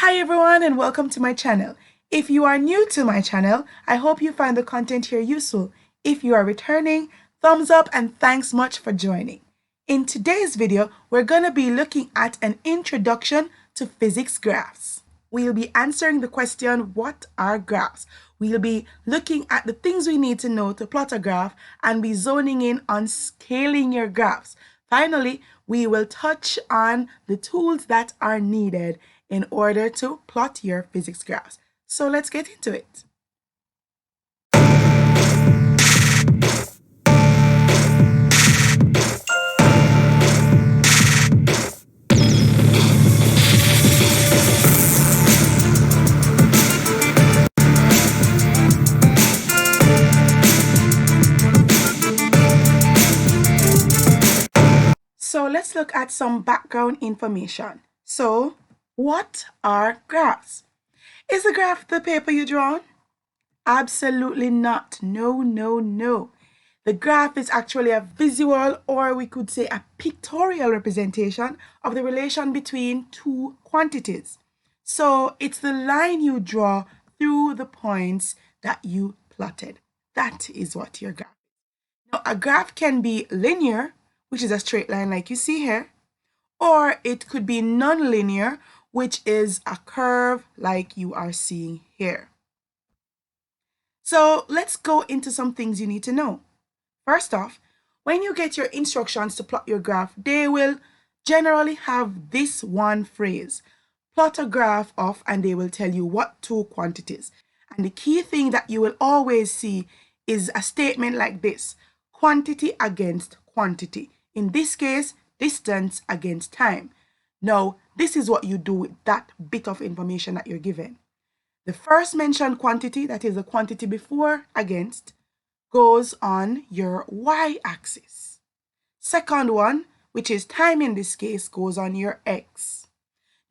Hi everyone and welcome to my channel. If you are new to my channel, I hope you find the content here useful. If you are returning, thumbs up and thanks much for joining. In today's video, we're going to be looking at an introduction to physics graphs. We'll be answering the question, what are graphs? We'll be looking at the things we need to know to plot a graph and be zoning in on scaling your graphs. Finally, we will touch on the tools that are needed in order to plot your physics graphs. So let's get into it. So let's look at some background information. So, what are graphs? Is a graph the paper you draw on? Absolutely not. No, no, no. The graph is actually a visual, or we could say a pictorial representation of the relation between two quantities. So it's the line you draw through the points that you plotted. That is what your graph is. Now, a graph can be linear, which is a straight line like you see here, or it could be nonlinear, which is a curve like you are seeing here. So let's go into some things you need to know. First off, when you get your instructions to plot your graph, they will generally have this one phrase: plot a graph of, and they will tell you what two quantities. And the key thing that you will always see is a statement like this: quantity against quantity. In this case, distance against time. Now, this is what you do with that bit of information that you're given. The first mentioned quantity, that is the quantity before against, goes on your y-axis. Second one, which is time in this case, goes on your x.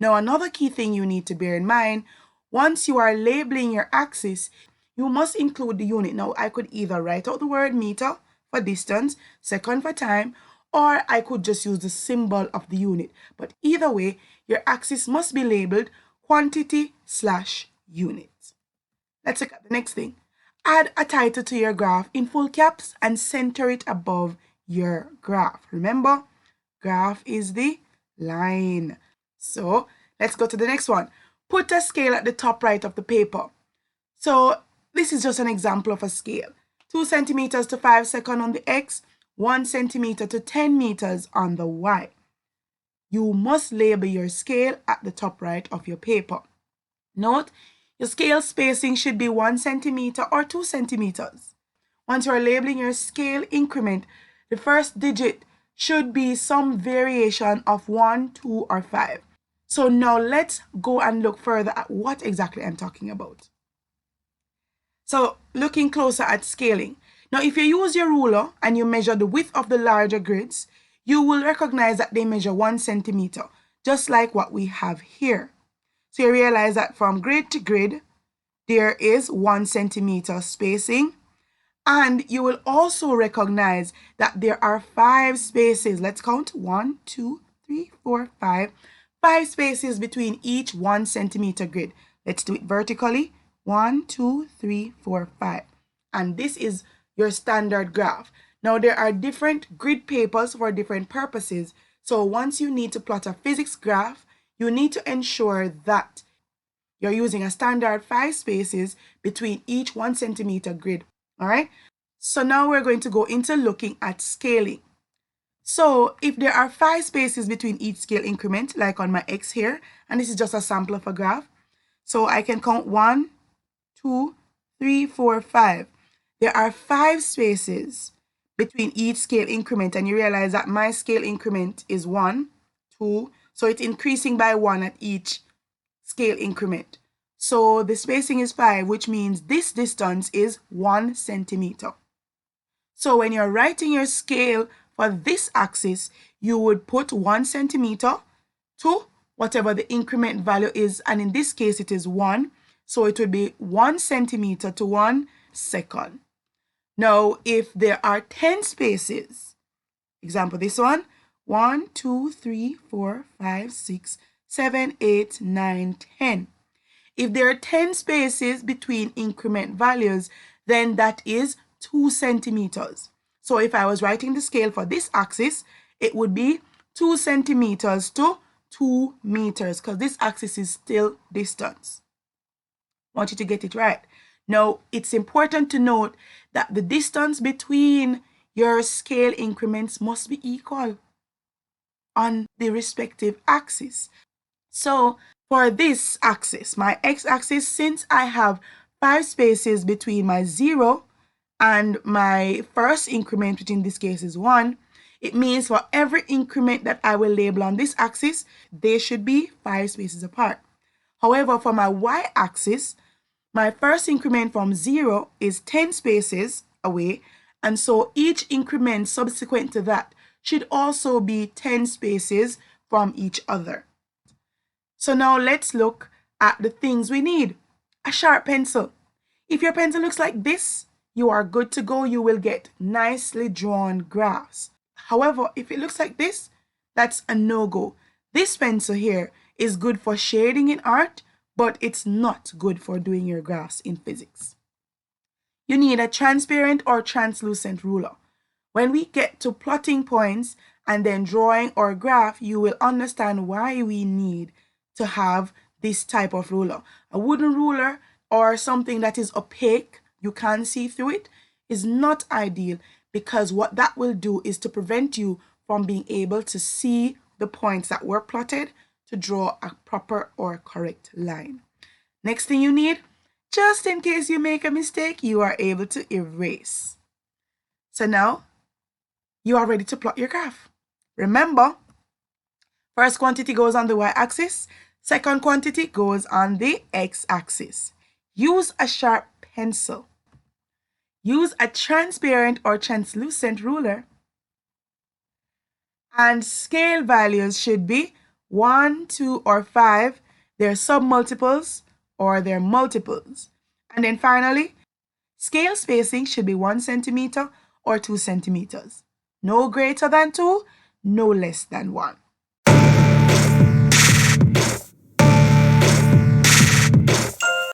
Now, another key thing you need to bear in mind, once you are labeling your axis, you must include the unit. Now, I could either write out the word meter for distance, second for time, or I could just use the symbol of the unit. But either way, your axis must be labeled quantity/unit. Let's look at the next thing. Add a title to your graph in full caps and center it above your graph. Remember, graph is the line. So let's go to the next one. Put a scale at the top right of the paper. So this is just an example of a scale. 2 centimeters to 5 seconds on the X, 1 centimeter to 10 meters on the Y. You must label your scale at the top right of your paper. Note, your scale spacing should be 1 centimeter or 2 centimeters. Once you are labeling your scale increment, the first digit should be some variation of 1, 2, or 5. So now let's go and look further at what exactly I'm talking about. So looking closer at scaling. Now, if you use your ruler and you measure the width of the larger grids, you will recognize that they measure 1 centimeter, just like what we have here. So you realize that from grid to grid, there is 1 centimeter spacing. And you will also recognize that there are 5 spaces. Let's count: 1, 2, 3, 4, 5. 5 spaces between each 1 centimeter grid. Let's do it vertically. 1, 2, 3, 4, 5. And this is your standard graph. Now, there are different grid papers for different purposes. So once you need to plot a physics graph, you need to ensure that you're using a standard 5 spaces between each 1 centimeter grid. All right. So now we're going to go into looking at scaling. So if there are 5 spaces between each scale increment, like on my X here, and this is just a sample of a graph, so I can count 1, 2, 3, 4, 5. There are 5 spaces between each scale increment, and you realize that my scale increment is 1, 2, so it's increasing by 1 at each scale increment. So the spacing is 5, which means this distance is 1 centimeter. So when you're writing your scale for this axis, you would put 1 centimeter to whatever the increment value is, and in this case it is 1, so it would be 1 centimeter to 1 second. Now, if there are 10 spaces, example this one, 1, 2, 3, 4, 5, 6, 7, 8, 9, 10. If there are 10 spaces between increment values, then that is 2 centimeters. So if I was writing the scale for this axis, it would be 2 centimeters to 2 meters, because this axis is still distance. I want you to get it right. Now, it's important to note that the distance between your scale increments must be equal on the respective axis. So for this axis, my x-axis, since I have 5 spaces between my 0 and my first increment, which in this case is 1, it means for every increment that I will label on this axis, they should be 5 spaces apart. However, for my y-axis, my first increment from 0 is 10 spaces away, and so each increment subsequent to that should also be 10 spaces from each other. So now let's look at the things we need. A sharp pencil. If your pencil looks like this, you are good to go. You will get nicely drawn graphs. However, if it looks like this, that's a no-go. This pencil here is good for shading in art, but it's not good for doing your graphs in physics. You need a transparent or translucent ruler. When we get to plotting points and then drawing our graph, you will understand why we need to have this type of ruler. A wooden ruler or something that is opaque, you can't see through it, is not ideal, because what that will do is to prevent you from being able to see the points that were plotted to draw a proper or correct line. Next thing you need, just in case you make a mistake, you are able to erase. So now you are ready to plot your graph. Remember, first quantity goes on the y-axis, second quantity goes on the x-axis. Use a sharp pencil. Use a transparent or translucent ruler. And scale values should be 1, 2, or 5. They're submultiples or they're multiples. And then finally, scale spacing should be 1 centimeter or 2 centimeters. No greater than 2, no less than 1.